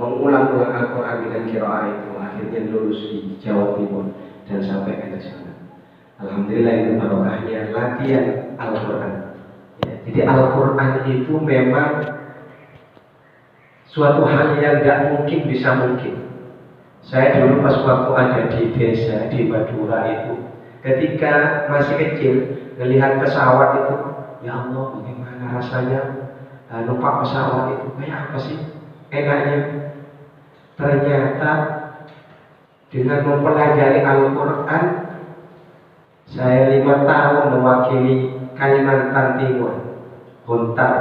mengulang-ulang Al-Quran dengan qiraah itu, akhirnya lulus di Jawa Timur dan sampai ke sana. Alhamdulillah itu barokahnya latihan Al-Quran. Ya, jadi Al-Quran itu memang suatu hal yang tidak mungkin bisa mungkin. Saya dulu pas waktu ada di desa di Madura itu, ketika masih kecil melihat pesawat itu, ya Allah bagaimana rasanya numpak pesawat itu, kayak apa sih enaknya. Ternyata dengan mempelajari Al-Quran, saya 5 tahun mewakili Kalimantan Timur, Hontar,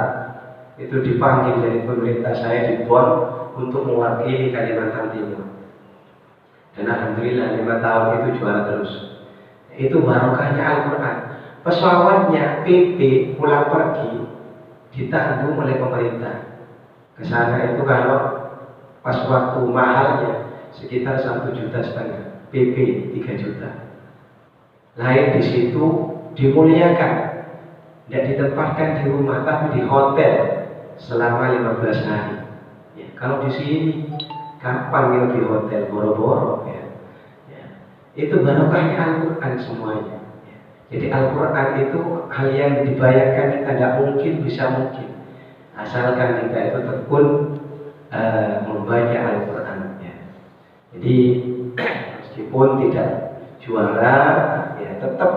itu dipanggil dari pemerintah saya di Bon untuk mewakili Kalimantan Timur. Dan alhamdulillah 5 tahun itu juara terus. Itu barokahnya Al-Quran. Pesawatnya PP pulang pergi ditanggung oleh pemerintah. Kesana itu kalau pas waktu mahalnya sekitar 1,5 juta, PP 3 juta. Lain di situ dimuliakan, tidak ditempatkan di rumah tapi di hotel selama 15 hari. Ya, kalau di sini kapan nginep di hotel, boro-boro ya. Ya. Itu barokahnya Al-Quran semuanya. Ya. Jadi Al-Quran itu hal yang dibayangkan kita tidak mungkin bisa mungkin, asalkan kita itu tekun membaca Al-Quran. Ya. Jadi meskipun tidak juara, ya tetap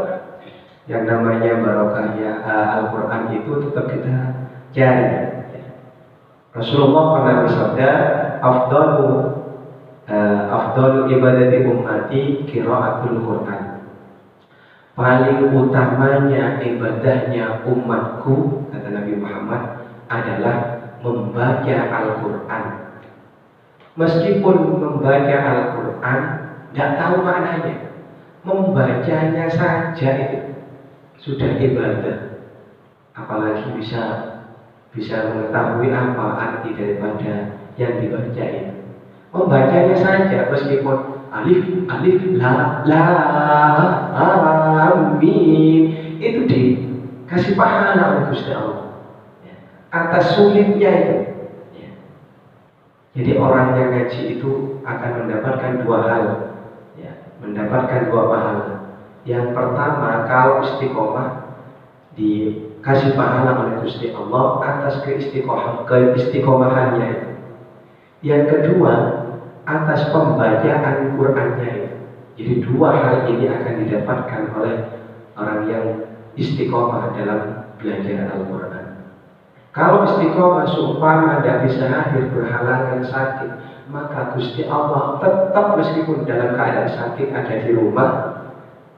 yang namanya barokahnya Al-Quran itu tetap kita cari. Ya. Rasulullah pernah bersabda, afdalu ibadati ummati qiraatul Quran. Paling utamanya ibadahnya umatku, kata Nabi Muhammad, adalah membaca Al-Quran. Meskipun membaca Al-Quran tidak tahu maknanya, membacanya saja itu sudah ibadah. Apalagi bisa mengetahui apa arti daripada yang dibaca itu. Membacanya saja meskipun alif lam mim itu dikasih pahala oleh Gusti Allah ya, atas sulitnya itu ya. Jadi orang yang ngaji itu akan mendapatkan 2 hal ya, mendapatkan 2 pahala. Yang pertama, kalau istiqomah dikasih pahala oleh Gusti Allah atas keistiqomahannya itu. Yang kedua, atas pembacaan Qur'annya itu. Jadi 2 hal ini akan didapatkan oleh orang yang istiqomah dalam belajar Al-Quran. Kalau istiqomah seumpama tidak bisa hadir berhalangan sakit, maka Gusti Allah tetap meskipun dalam keadaan sakit ada di rumah,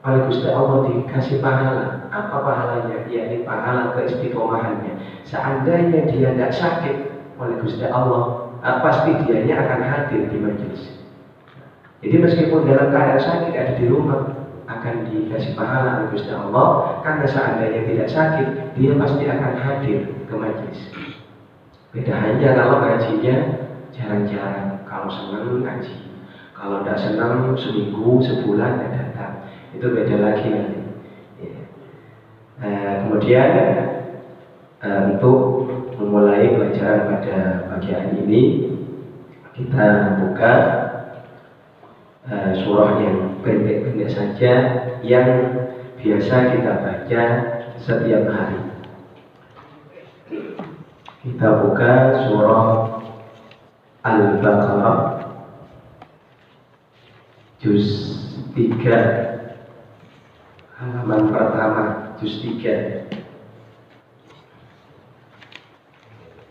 oleh Gusti Allah dikasih pahala. Apa pahalanya? Yakni pahala keistiqomahannya. Seandainya dia tidak sakit, oleh Gusti Allah pasti dianya akan hadir di majelis. Jadi meskipun dalam keadaan sakit ada di rumah, akan dikasih pahala oleh Gusti Allah. Karena seandainya tidak sakit, dia pasti akan hadir ke majelis. Beda hanya kalau ngajinya jarang-jarang. Kalau senang ngaji, kalau tidak senang seminggu, sebulan tidak datang, itu beda lagi nanti. Ya. Kemudian untuk memulai pelajaran pada pagi hari ini, kita buka surah yang pendek-pendek saja yang biasa kita baca setiap hari. Kita buka surah Al-Baqarah juz 3 halaman pertama, juz 3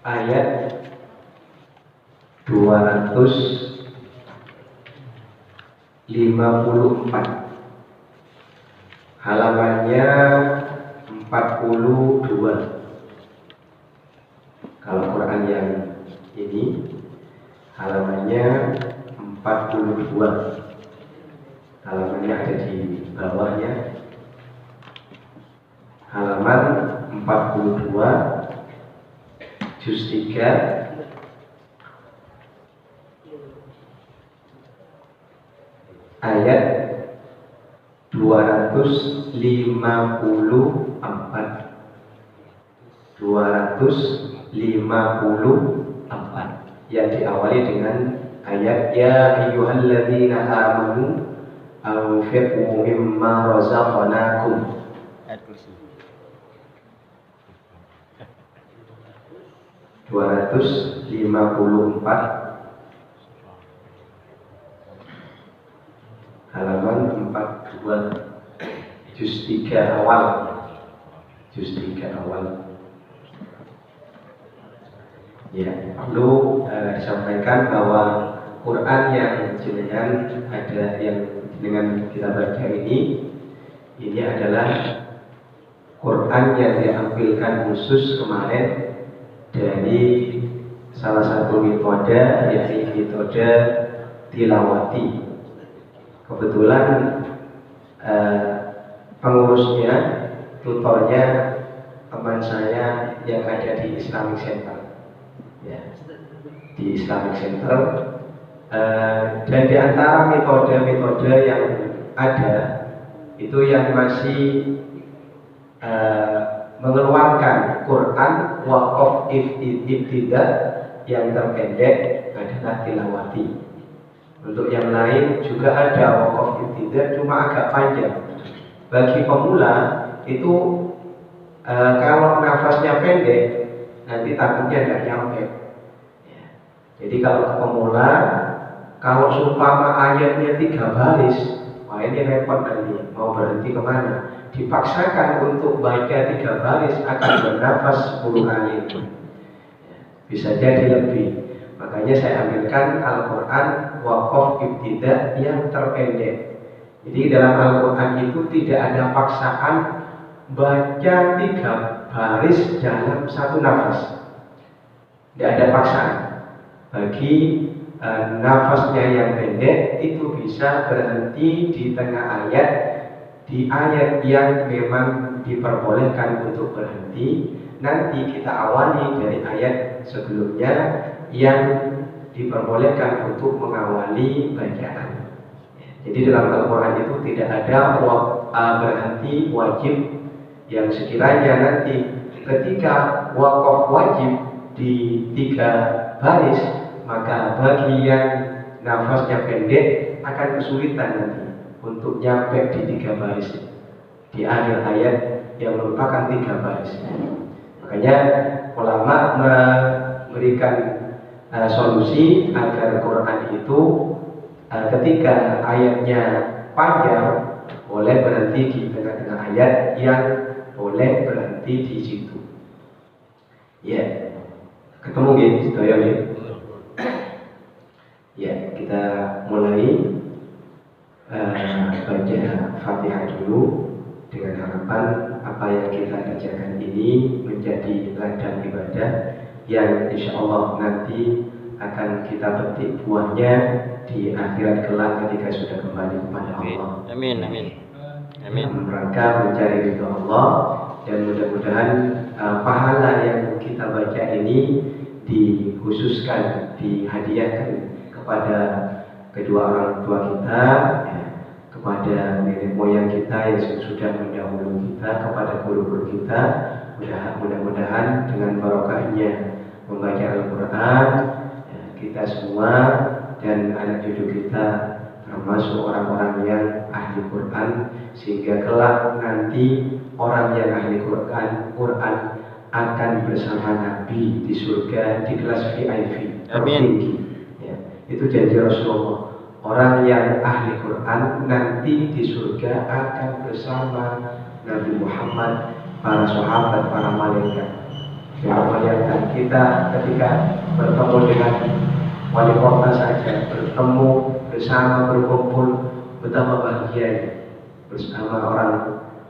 ayat 254, halamannya 42. Kalau Quran yang ini halamannya 42, halamannya ada di bawahnya, halaman 42 juz 3 ayat 254. yang diawali dengan ayat ya ayyuhalladzina amanu anfiqu mimma razaqnakum. Ayat kursi. 254 halaman 42 juz 3 awal. Juz 3 awal. Ya, perlu disampaikan bahwa Quran yang jenengan ada yang dengan kita baca ini adalah Quran yang diambilkan khusus kemarin dari salah satu metode, yaitu metode tilawati. Kebetulan pengurusnya, tutornya teman saya yang ada di Islamic Center, ya, di Islamic Center. Dan di antara metode-metode yang ada itu yang masih mengeluarkan Quran waqaf ibtida yang terpendek adalah tilawati. Untuk yang lain juga ada waqaf ibtida, cuma agak panjang. Bagi pemula itu kalau nafasnya pendek nanti takutnya tidak nyampe. Ya. Jadi kalau pemula, kalau seumpama ayatnya 3 baris, wah ini repot nanti, mau berhenti kemana? Dipaksakan untuk baca 3 baris akan bernafas 10 kali. Bisa jadi lebih. Makanya saya ambilkan Al-Quran waqaf ibtida yang terpendek. Jadi dalam Al-Quran itu tidak ada paksaan baca 3 baris dalam satu nafas. Tidak ada paksaan. Bagi nafasnya yang pendek itu bisa berhenti di tengah ayat, di ayat yang memang diperbolehkan untuk berhenti. Nanti kita awali dari ayat sebelumnya yang diperbolehkan untuk mengawali bacaan. Jadi dalam Al-Quran itu tidak ada berhenti wajib, yang sekiranya nanti ketika wakaf wajib di 3 baris, maka bagi yang nafasnya pendek akan kesulitan nanti untuk nyampe di 3 baris di akhir ayat yang merupakan 3 baris. Makanya ulama memberikan solusi agar Quran itu ketika ayatnya panjang boleh berhenti di tengah-tengah ayat, yang boleh berhenti di situ. Ya, ketemu gitu ya. Ya, kita mulai baca Fatihah dulu dengan harapan apa yang kita kerjakan ini menjadi ladang ibadah yang insya Allah nanti akan kita petik buahnya di akhirat kelak ketika sudah kembali kepada Allah. Amin, amin, amin. Rangka mencari ridho Allah, dan mudah-mudahan pahala yang kita baca ini dikhususkan, dihadiahkan kepada kedua orang tua kita, ya, kepada nenek moyang kita yang sudah mendahului kita, kepada guru-guru kita. Mudah-mudahan dengan barokahnya membaca Al-Quran, ya, kita semua dan anak cucu kita termasuk orang-orang yang ahli Quran, sehingga kelak nanti orang yang ahli Quran akan bersama Nabi di surga di kelas VIP tertinggi. Ya, itu janji Rasulullah. Orang yang ahli Quran nanti di surga akan bersama Nabi Muhammad, para sahabat, para malaikat. Bayangkan kita ketika bertemu dengan wali kota saja, bertemu bersama, berkumpul, betapa bahagianya bersama orang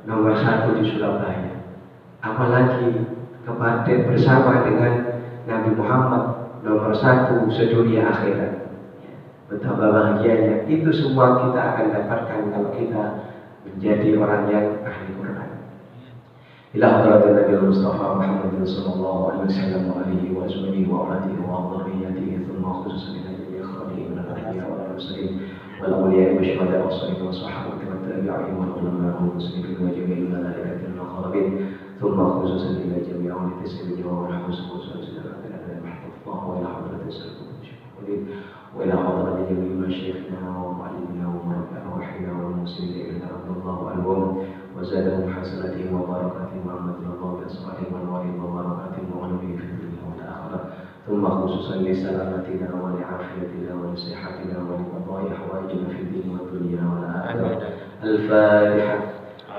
nomor 1 di Surabaya. Apalagi kepada bersama dengan Nabi Muhammad nomor 1 sedunia akhirat. Betapa bahagianya. Itu semua kita akan dapatkan kalau kita menjadi orang yang ahli Quran. Ila hadratin Nabi Mustafa Muhammad sallallahu alaihi wasallam wa alihi wa sahbihi wa alihi wa dhurriyyatihi thumma khususan ila jami'i khalqihi min al-anbiya wal mursalin wal awliya wa syuhada wa salihin wa sahabati wa tabi'in wa ulama wa muslimin wa jami'il malaikati wal muqarrabin thumma khususan ila jami'i awliya sayyidina wa rahmatullahi wa barakatuh wa ila hadratin وإلى حضرة جميع مشايخنا ومعلمنا ومربينا وحينا والمسلمين إلى رب الله عنهم وزادهم حسناتهم وبركاتهم ورحمة الله بأسمائهم والوالد وبركاتهم وعلمهم في الدنيا والآخرة ثم خصوصا لسلامتنا ولعافيتنا ولصحتنا ولقضاء حوائجنا في الدين والدنيا والآخرة. الفاتحة.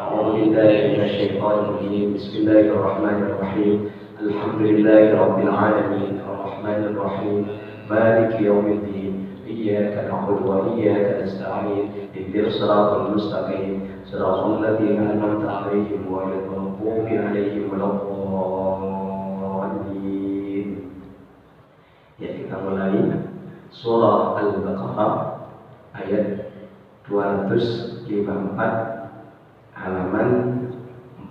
أعوذ بالله من الشيطان الرجيم. بسم الله الرحمن الرحيم. الحمد لله رب العالمين الرحمن الرحيم مالك يوم الدين إياك نعبد وإياك نستعين اهدنا الصراط المستقيم صراط الذين أنعمت عليهم غير المغضوب عليهم ولا الضالين. Ya, kita mulai surah Al-Baqarah ayat 254 halaman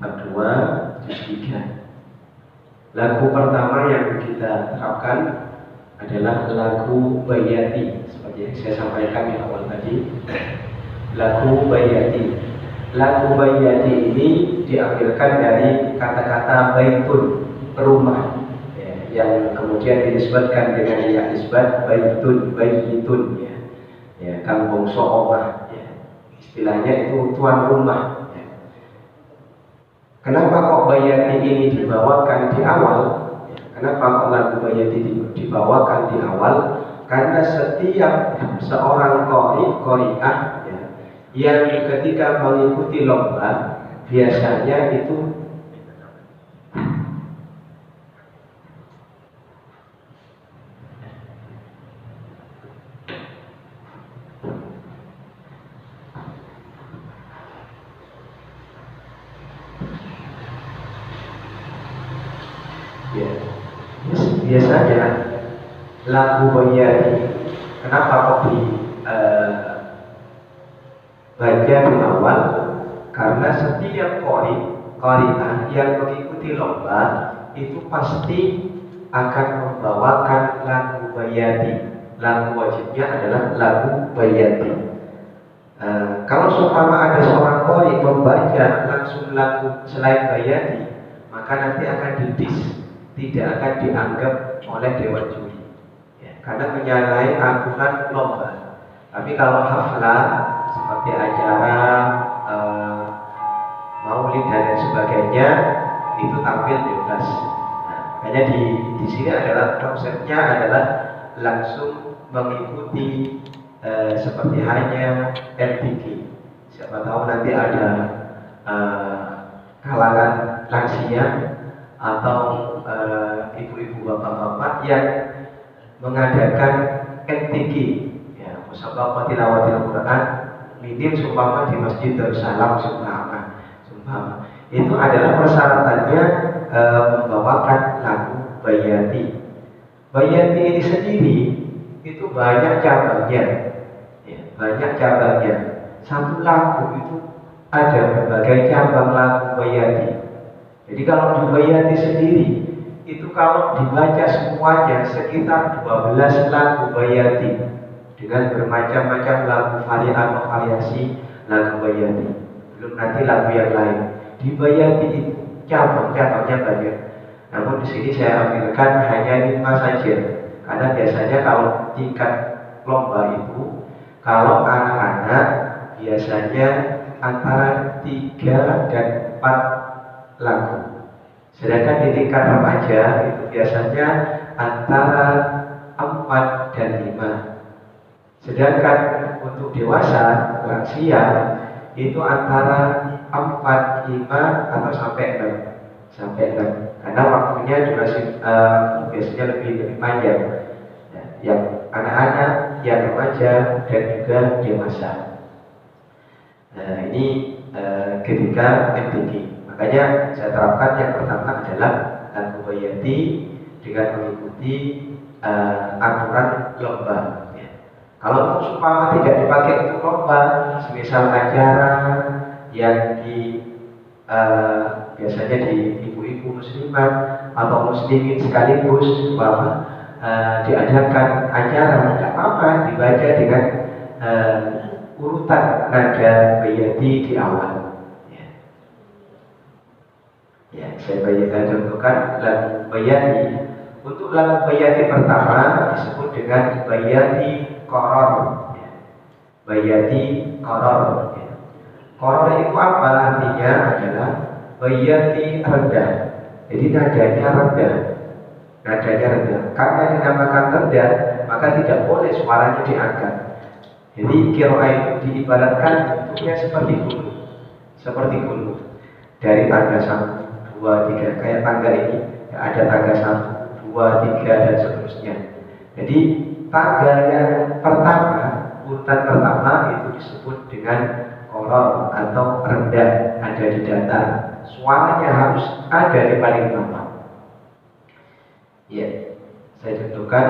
42 juz 3. Lagu pertama yang kita terapkan adalah lagu Bayati, seperti yang saya sampaikan di awal tadi. Lagu Bayati. Lagu Bayati ini diambilkan dari kata-kata baitun, rumah, ya, yang kemudian dinisbatkan dengan ya nisbat baitun, baitun, ya, ya kampung so'omah, ya. Istilahnya itu tuan rumah. Ya. Kenapa kok Bayati ini dibawakan di awal? Kenapa kok lagu Bayati dibawakan di awal? Karena setiap seorang qari'ah ya, yang ketika mengikuti lomba biasanya itu ya, biasanya lagu Bayati kenapa kok baca di awal? Karena setiap qari'ah yang mengikuti lomba itu pasti akan membawakan lagu Bayati. Lagu wajibnya adalah lagu Bayati. Kalau seumpama ada seorang qari membaca langsung lagu selain Bayati, maka nanti akan didis, tidak akan dianggap oleh dewan juri, ya, karena menyalahi aturan lomba. Tapi kalau haflah seperti acara maulid dan lain sebagainya itu tampil bebas. Nah, makanya di sini adalah konsepnya adalah langsung mengikuti seperti hanya RTG. Siapa tahu nanti ada kalangan lansia atau ibu-ibu bapak-bapak yang mengadakan MTQ, ya, musabaqah tilawatil Quran minim seumpama di Masjid Darussalam seumpama itu adalah persyaratannya membawakan lagu Bayati. Bayati ini sendiri itu banyak cabangnya, ya, banyak cabangnya. Satu lagu itu ada berbagai cabang lagu Bayati. Jadi kalau di Bayati sendiri itu kalau dibaca semuanya sekitar 12 lagu Bayati dengan bermacam-macam lagu variasi lagu Bayati. Belum nanti lagu yang lain. Di Bayati itu cabang-cabangnya banyak. Namun di sini saya ambilkan hanya 5 saja. Karena biasanya kalau tingkat lomba itu kalau anak-anak biasanya antara 3 dan 4 lagu. Sedangkan di tingkat remaja itu biasanya antara 4 dan 5. Sedangkan untuk dewasa, lansia itu antara 4, 5 atau sampai 6. Karena waktunya durasi biasanya lebih panjang. Ya, yang anak-anak, yang remaja dan juga dewasa. Nah, ini ketika MTQ. Makanya saya terapkan yang pertama adalah lagu Bayati dengan mengikuti aturan lomba. Ya. Kalau umpama tidak dipakai untuk lomba, semisal acara yang biasanya di ibu-ibu muslimat atau muslimin sekaligus, umpama diadakan acara, tidak apa-apa dibaca dengan urutan nada Bayati di awal. Ya, saya contohkan lagu Bayati Untuk lam bayati pertama disebut dengan bayati koror. Bayati koror. Koror itu apa? Artinya adalah bayati rendah. Jadi nadanya rendah. Nadanya rendah. Karena dinamakan rendah, maka tidak boleh suaranya diangkat. Jadi qiraah itu diibaratkan bentuknya seperti gunung. Seperti gunung. Dari tangga 1, 2, 3, kayak tangga ini, ada tangga 1, 2, 3, dan seterusnya. Jadi tangga yang pertama, urutan pertama itu disebut dengan koror atau rendah, ada di datar. Suaranya harus ada di paling bawah. Ya, saya contohkan.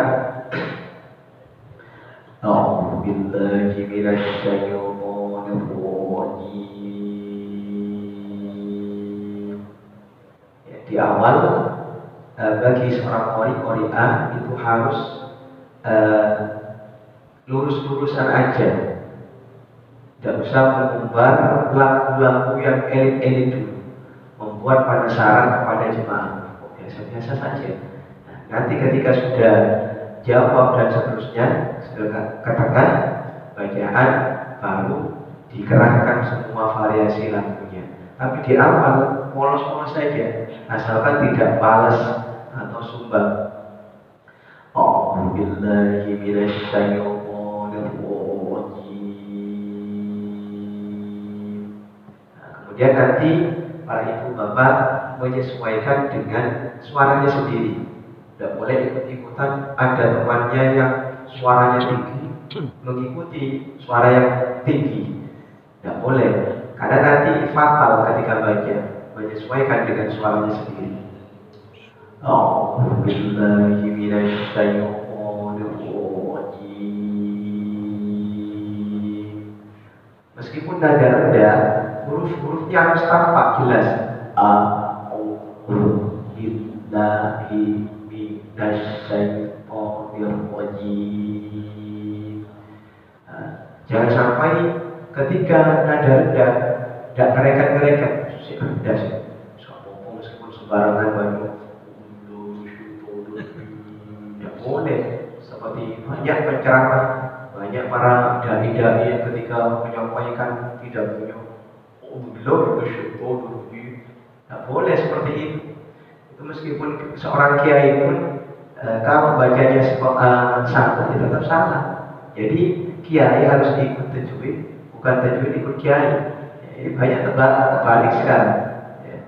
A'udzubillahi minasyaitonir rajim. Ya, di awal bagi seorang qari'ah itu harus lurus-lurusan aja. Tidak usah mengumbar lagu-lagu yang elit-elit dulu, membuat penasaran kepada jemaah. Biasa-biasa saja. Nah, nanti ketika sudah jawab dan seterusnya, sudah katakan bacaan, baru dikerahkan semua variasi lagunya. Tapi di awal polos-polos saja, asalkan tidak balas atau sumbang. A'udzubillahi minasyaitonir rajim. Kemudian nanti para ibu bapak menyesuaikan dengan suaranya sendiri. Tidak boleh ikut-ikutan ada temannya yang suaranya tinggi mengikuti suara yang tinggi. Tidak boleh, karena nanti fatal ketika baca. Menyesuaikan dengan suaranya sendiri. A'udzubillahi minasyaitonir rajim. Meskipun nada rendah, huruf-hurufnya harus tampak jelas. A'udzubillahi minasyaitonir rajim. Jangan sampai ketika nada rendah tidak ngereket-ngereket, rendah sih. Meskipun sembarangan banyak. Tidak boleh. Seperti banyak penceramah, banyak para dai-dai yang ketika menyampaikan pidatonya, tidak boleh seperti itu. Itu meskipun seorang kiai pun kalau bacanya salah, itu tetap salah. Jadi kiai harus ikut tajwid, bukan tajwid ikut kiai. Ini banyak terbalik sekarang. Ya.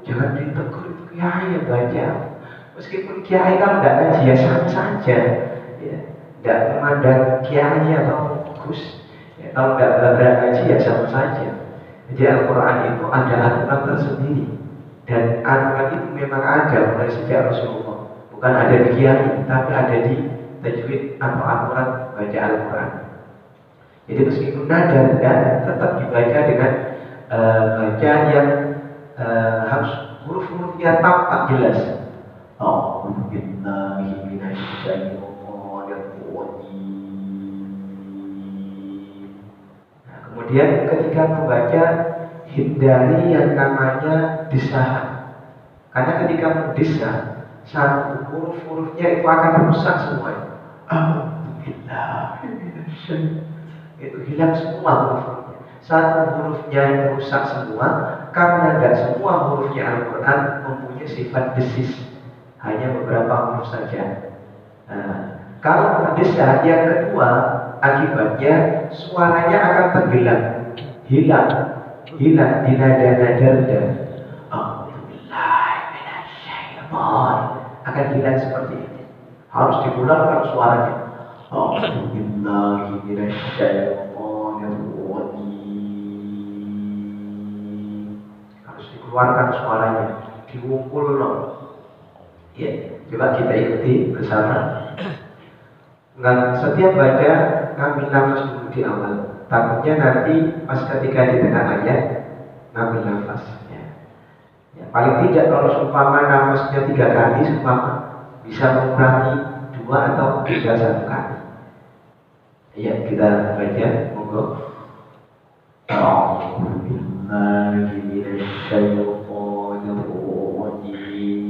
Jangan ditegur itu kiai yang baca. Meskipun kiai kalau tidak ngaji ya sama saja. Ya. Tidak memandang kiai atau gus. Ya, kalau tidak ngaji ya sama saja. Jadi Al-Quran itu ada aturan tersendiri. Dan aturan itu memang ada mulai sejak Rasulullah. Bukan ada di kiai, tapi ada di tajwid atau aturan baca Al-Quran. Jadi meskipun nada rendah tetap dibaca dengan bacaan yang harus huruf-hurufnya tampak jelas. A'udzubillahi minasyaitonir rajim. Nah, kemudian ketika membaca, hindari yang namanya desahan. Karena ketika mendesah, satu huruf-hurufnya itu akan rusak semuanya. A'udzubillahi minasyaitonir. Itu hilang semua hurufnya. Satu hurufnya yang rusak semua, karena tidak semua hurufnya Al-Quran mempunyai sifat desis, hanya beberapa huruf saja. Nah, kalau mendesah yang kedua, akibatnya suaranya akan tenggelam, hilang di nada-nada rendah. Akan hilang seperti ini. Harus dipulangkan suaranya. A'udzubillahi minasyaitonir rajim. Harus dikeluarkan suaranya, diwungkul loh. Ya, coba kita ikuti bersama. Setiap baca ngambil nafas dulu di awal. Takutnya nanti pas ketika di tengah ayat ngambil nafas. Ya, paling tidak kalau seumpama nafasnya 3 kali, seumpama bisa mengurangi 2 atau 1 kali. Ya, kita baca, monggo. A'udzubillahi minasyaitonir rajim.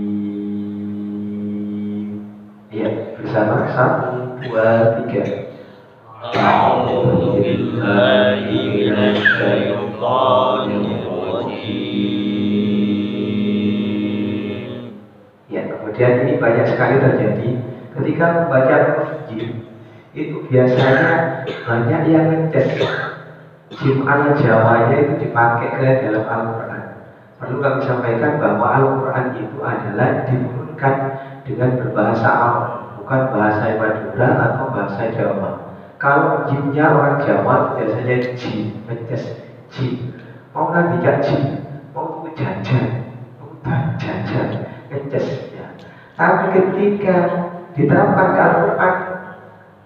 Ya, bersama 1, 2, 3. أعوذ بالله من الشيطان الرجيم. Ya, kemudian ini banyak sekali terjadi ketika membaca huruf jim. Itu biasanya banyak yang ngecas jim ala Jawanya itu dipakai ke dalam Al-Quran. Perlu kami sampaikan bahwa Al-Quran itu adalah diturunkan dengan berbahasa Arab, bukan bahasa Madura atau bahasa Jawa. Kalau jimnya orang Jawa biasanya jim, ngecas jim. Mau nanti jim, mau jajan, mau jajan, ngecas ya. Tapi ketika diterapkan ke Al-Quran,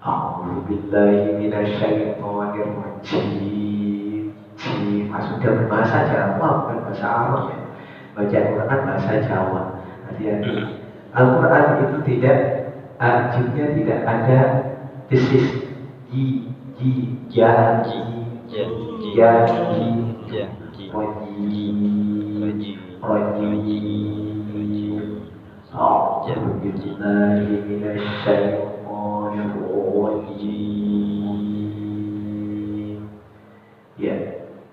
A'udzubillahi minasyaitonirrajim. Sudah berbahasa Jawa, bukan bahasa Arab ya. Baca Al-Quran bahasa Jawa. Hati-hati. Al-Quran itu tidak, jimnya tidak ada desis. Ya, ya,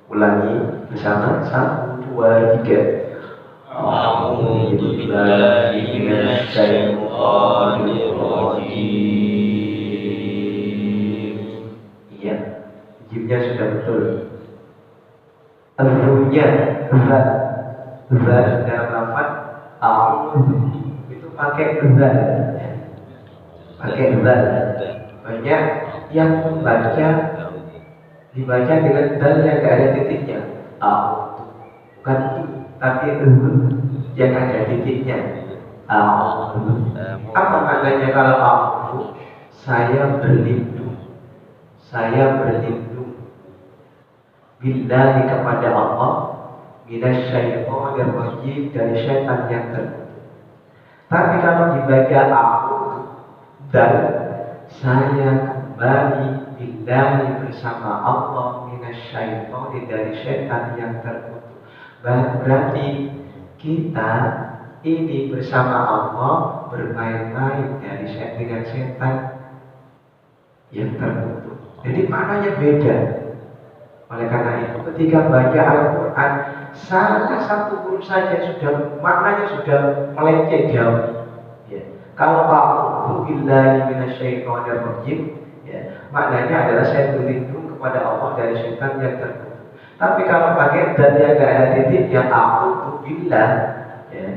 ulangi bersama 1, 2, 3. أعوذ بالله من الشيطان الرجيم. Iya, jimnya sudah betul. Al-Runya, zal dalam lafaz a'udzu itu pakai zal, pakai zal. Banyak yang membaca dibaca dengan zal yang tidak ada titiknya. A'udzu bukan itu, tapi yang ada titiknya. A'udzu. Apa maknanya kalau a'udzu? Saya berlindung. Saya berlindung billahi kepada Allah minasyaitonir rajim, dari syaitan yang terkutuk. Tapi kalau dibaca a'udzu dan saya kembali billahi bersama Allah minasyaitonir, dari syaitan yang terkutuk. Berarti kita ini bersama Allah bermain-main dari dengan syaitan yang terkutuk. Jadi maknanya beda. Oleh karena itu ketika baca Al-Quran, salah satu huruf saja sudah maknanya sudah melenceng jauh. Ya. Kalau a'udzu billahi minasyaitonir rajim, ya, maknanya adalah saya berlindung kepada Allah dari syaitan yang terkutuk. Tapi kalau pakai dan yang tidak ada titik, yang a'udzu billah, ya,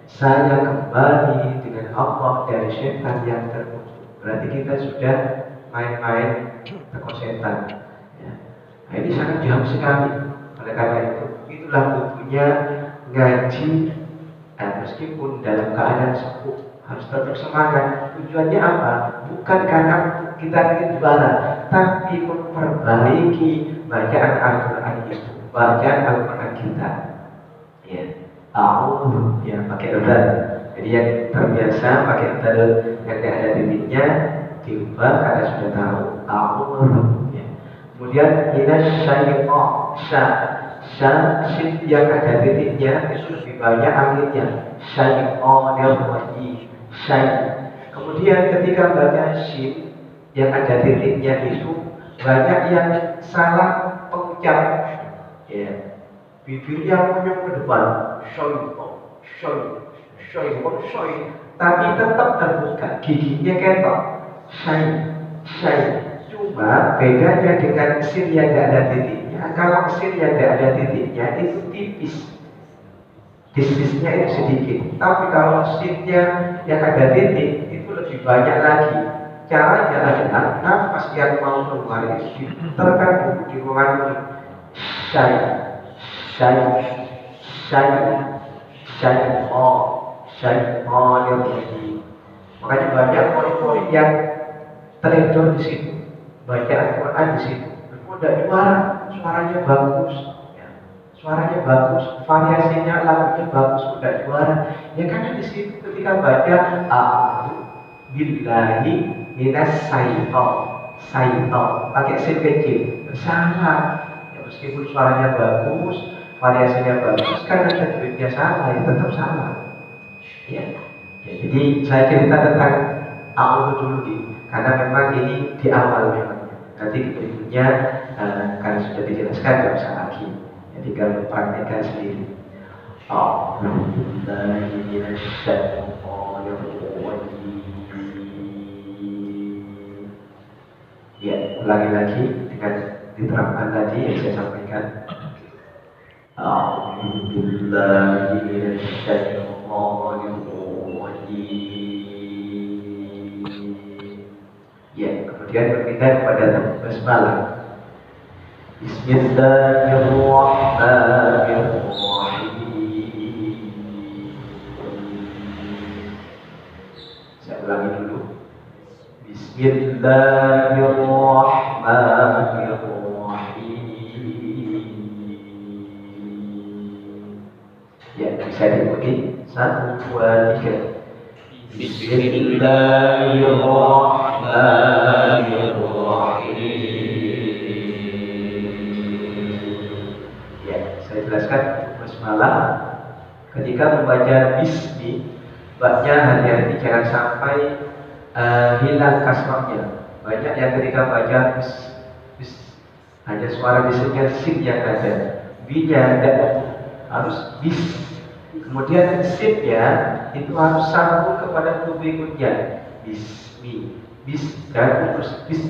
saya kembali dengan Allah dari syaitan yang terkutuk. Berarti kita sudah main-main tekuk setan. Ya. Nah, ini sangat jauh sekali. Oleh karena itu, itulah butuhnya ngaji. Meskipun dalam keadaan sepuh, harus tetap semangat. Tujuannya apa? Bukan karena kita ingin juara, tapi memperbaiki bacaan Al-Quran itu, bacaan Al-Quran kita. Ya, a'udzu, ya pakai dzal. Jadi yang terbiasa pakai dzal yang tidak ada titiknya diubah karena sudah tahu a'udzu. Ya. Kemudian minasyaitonir shin yang ada titiknya itu lebih banyak anginnya. Syaitonir rajim. Kemudian ketika baca shin yang ada titiknya itu banyak yang salah pengucap. Ya. Bibirnya munyung ke depan, tapi tetap terbuka, giginya ketok, cuma bedanya dengan sin yang tidak ada titiknya. Kalau sin yang tidak ada titiknya itu tipis, disisnya itu sedikit. Tapi kalau sinnya yang ada titik itu lebih banyak lagi. Caranya adalah nafas yang mau keluar itu ditekan di ruangan ini. Syaitonir rajim. Makanya banyak murid-murid yang teledor di situ, baca Al-Quran di situ. Udah juara, suaranya bagus, ya. Suaranya bagus, variasinya lagunya bagus, udah juara. Ya karena di situ ketika baca a'udzu billahi minasyaitonir, pakai sin kecil, salah. Meskipun suaranya bagus, variasinya bagus, karena tajwidnya salah, ya tetap salah. Ya. Ya, jadi saya cerita tentang A'udzu dulu karena memang ini di awal memang. Nanti berikutnya karena sudah dijelaskan nggak usah lagi. Jadi kalau praktekkan sendiri. Ya, ulangi lagi dengan diterapkan tadi yang saya sampaikan. Ya, kemudian berpindah kepada basmalah. Bismillahirrahmanirrahim. Saya ulangi dulu. Bismillahirrahmanirrahim. Ya, bisa diikuti. 1, 2, 3. Bismillahirrahmanirrahim. Ya, saya jelaskan basmalah. Ketika membaca bismi, baca hati-hati jangan sampai hilang kasrahnya. Banyak yang ketika baca bis, hanya suara bisnya sip yang ada, bi-nya ada, harus bis. Kemudian sipnya itu harus sambung kepada huruf berikutnya. Bismi, bis dan putus, bis.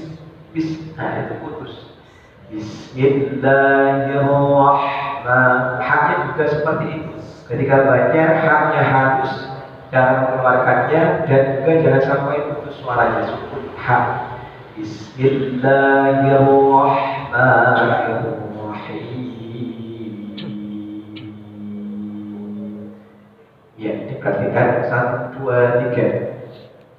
Nah itu putus. Bismillahirrahmanirrahim. Haknya juga seperti itu. Ketika baca haknya harus cara mengeluarkannya dan juga jangan sampai putus suaranya sukun hak. Bismillahirrahmanirrahim. Ya, diperhatikan 1, 2, 3.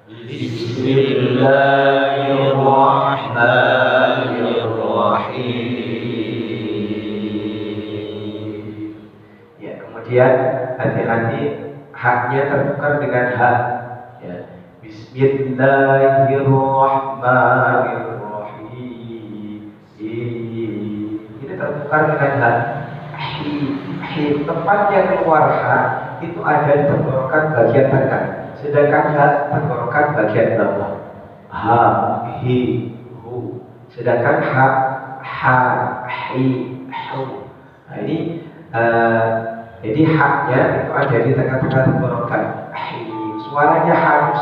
Bismillahirrahmanirrahim. Ya, kemudian hati-hati haknya tertukar dengan hak. Ya. Bismillahirrahmanirrahim. Ini tertukar dengan hak. Tempatnya keluar hak itu ada di tenggorokan bagian tengah, sedangkan hak tenggorokan bagian bawah. Ha, hi, hu. Sedangkan ha, hi, hu. Nah ini jadi haknya itu ada di tengah-tengah tenggorokan. Suaranya harus.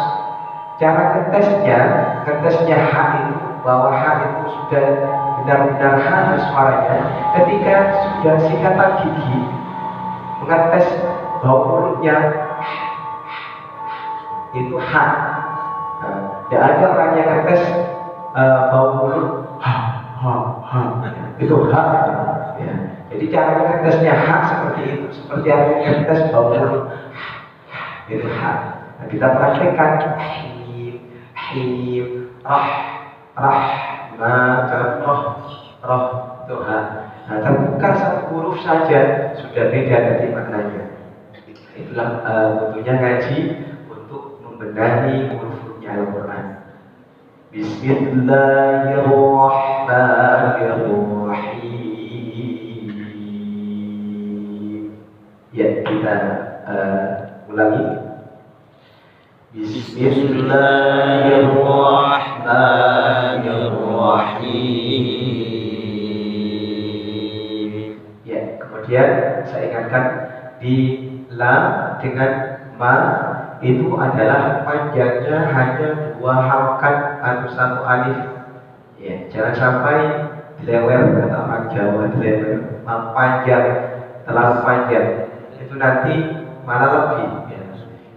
Cara ketesnya hak itu, bahwa hak itu sudah benar-benar halus suaranya. Ketika sudah sikatan gigi mengetes bau mulutnya, itu hak. Tidak ada orang yang ngetes bau mulut, itu hak. Ya. Jadi cara mengetesnya hak seperti itu, seperti yang mengetes bau mulut, itu hak. Nah, kita praktekkan roh itu hak. Nah, terbuka satu huruf saja sudah beda nanti maknanya. Itulah tentunya ngaji untuk membenahi huruf-hurufnya Al-Quran. Bismillahirrahmanirrahim. Ya, kita ulangi. Bismillahirrahmanirrahim. Ya, kemudian saya ingatkan di lam dengan ma itu adalah panjangnya hanya 2 harokat atau 1 alif. Ya, jangan sampai dilewel, kata orang Jawa, dilewel, panjang, terlalu panjang. Itu nanti malah lebih. Ya.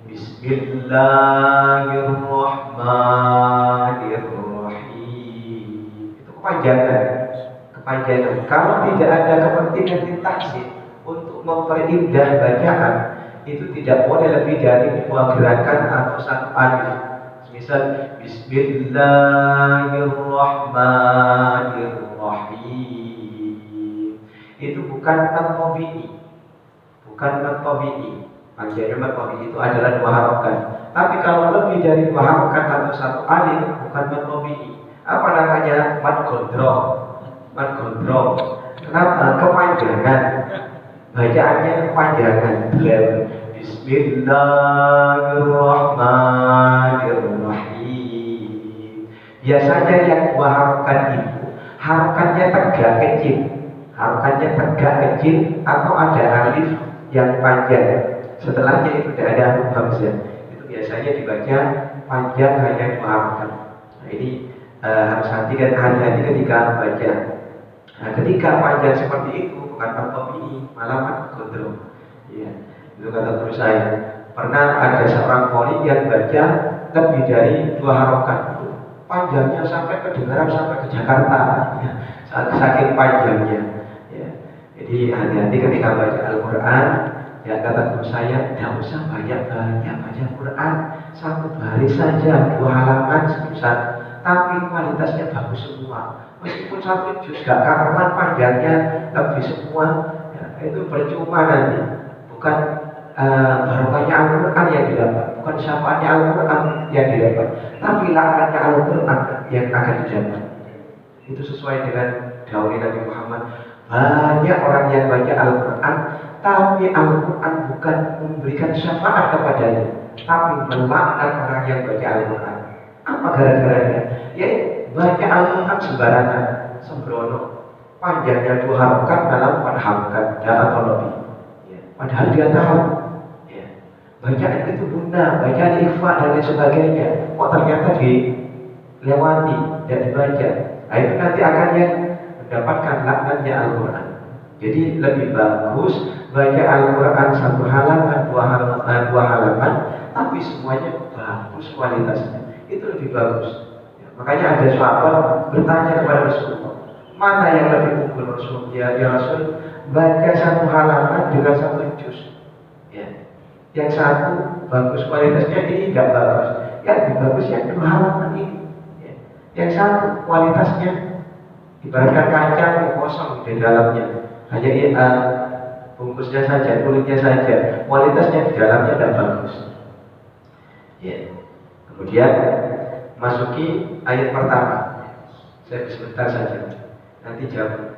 Bismillahirrahmanirrahim. Itu kepanjangan. Kalau tidak ada kepentingan ditaksir untuk memperindah bacaan, itu tidak boleh lebih dari 2 gerakan atau 1 alif. Misal Bismillahirrahmanirrahim. Itu bukan matobi'i. Panjangnya matobi'i itu adalah 2 harokat. Tapi kalau lebih dari 2 harokat atau 1 alif, bukan matobi'i. Apa namanya? Mad gondrong. Kenapa? Kepanjangan. Bacaannya kepanjangan. Bismillahirrahmanirrahim. Biasanya yang dua harokat itu harokannya tegak kecil, harokannya tegak kecil atau ada alif yang panjang. Setelahnya itu tidak ada huruf hamzah. Itu biasanya dibaca panjang hanya dua harokat. Nah, ini harus hati-hati ketika membaca. Nah, ketika panjang seperti itu bukan patop ini, malah kontrol. Ya, itu kata guru saya. Pernah ada seorang poli yang baca lebih dari dua harokat. Panjangnya sampai kedengaran sampai ke Jakarta, ya, saking panjangnya. Ya. Jadi hati-hati ketika baca Al-Quran. Ya kata guru saya, tidak usah banyak-banyak baca Quran, satu baris saja, dua halaman sebesar, tapi kualitasnya bagus semua. Meskipun satu juz gak karuan panjangnya lebih semua, ya, itu percuma nanti. Bukan barokahnya Al-Quran yang didapat, bukan syafaatnya Al-Quran yang didapat, tapi laknatnya Al-Quran yang akan didapat. Itu sesuai dengan dawai Nabi Muhammad. Banyak orang yang baca Al-Quran, tapi Al-Quran bukan memberikan syafaat kepadanya, tapi melaknat orang yang baca Al-Quran. Apa gara-garanya? Ya baca Al-Quran sembarangan, sembrono. Panjangnya dua harokat dalam empat harokat atau lebih. Ya. Padahal dia tahu. Ya. Bacaan itu guna, bacaan ikhfa dan lain sebagainya. Kok ternyata dilewati dan dibaca. Nah, itu nanti akan yang mendapatkan laknatnya Al-Quran. Jadi lebih bagus baca Al-Quran satu halaman, dua halaman, tapi semuanya bagus kualitasnya. Itu lebih bagus. Ya, makanya ada sahabat bertanya kepada Rasulullah, mana yang lebih unggul Rasul? Ya Rasul, baca satu halaman dengan satu juz. Ya. Yang satu bagus kualitasnya, ini tidak bagus. Yang lebih bagus yang dua halaman ini. Ya. Yang satu kualitasnya ibaratkan kaca yang kosong di dalamnya, hanya bungkusnya saja, kulitnya saja, kualitasnya di dalamnya tidak bagus. Ya. Kemudian masuki ayat pertama. Saya sebentar saja. Nanti jam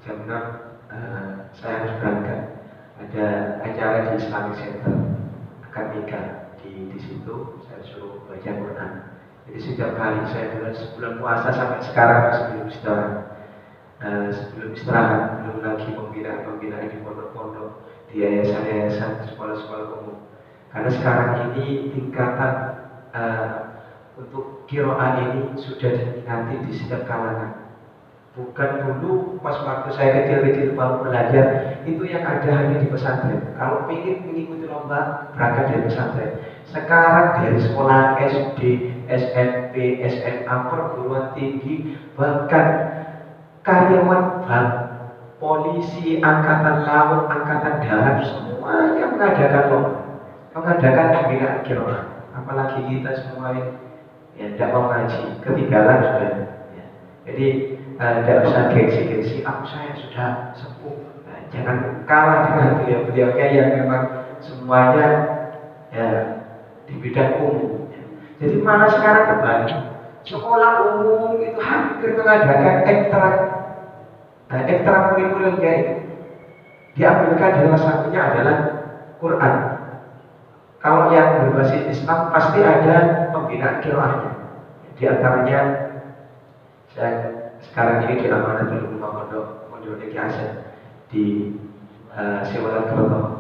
6 saya harus berangkat. Ada acara di Islamic Center, akan nikah di situ. Saya suruh baca Quran. Jadi setiap kali saya bulan puasa sampai sekarang sebelum istirahat, belum lagi pembinaan di pondok-pondok, di yayasan-yayasan, sekolah-sekolah umum. Karena sekarang ini tingkatan untuk qiraah ini sudah diminati di setiap kalangan. Bukan dulu pas waktu saya kecil-kecil baru belajar, itu yang ada hanya di pesantren. Kalau ingin mengikuti lomba, berangkat dari pesantren. Sekarang dari sekolah SD, SMP, SMA, perguruan tinggi, bahkan karyawan bank, polisi, angkatan laut, angkatan darat, semuanya mengadakan lomba, mengadakan pembinaan qiraah. Apalagi kita semua ini ya tidak mau ngaji, ketinggalan sudah. Ya. Jadi tidak usah gengsi-gengsi, saya sudah sepuh. Nah, jangan kalah dengan beliau-beliaunya yang memang semuanya ya di bidang umum. Ya. Jadi malah sekarang kembali sekolah umum itu hampir mengadakan ekstrakurikulernya itu. Diambilkan salah satunya adalah Quran. Kalau yang berbasis Islam pasti ada pembinaan qiraahnya. Di antaranya saya sekarang ini diamanat di rumah pondok Ki Hasan di Sewalan Kerto.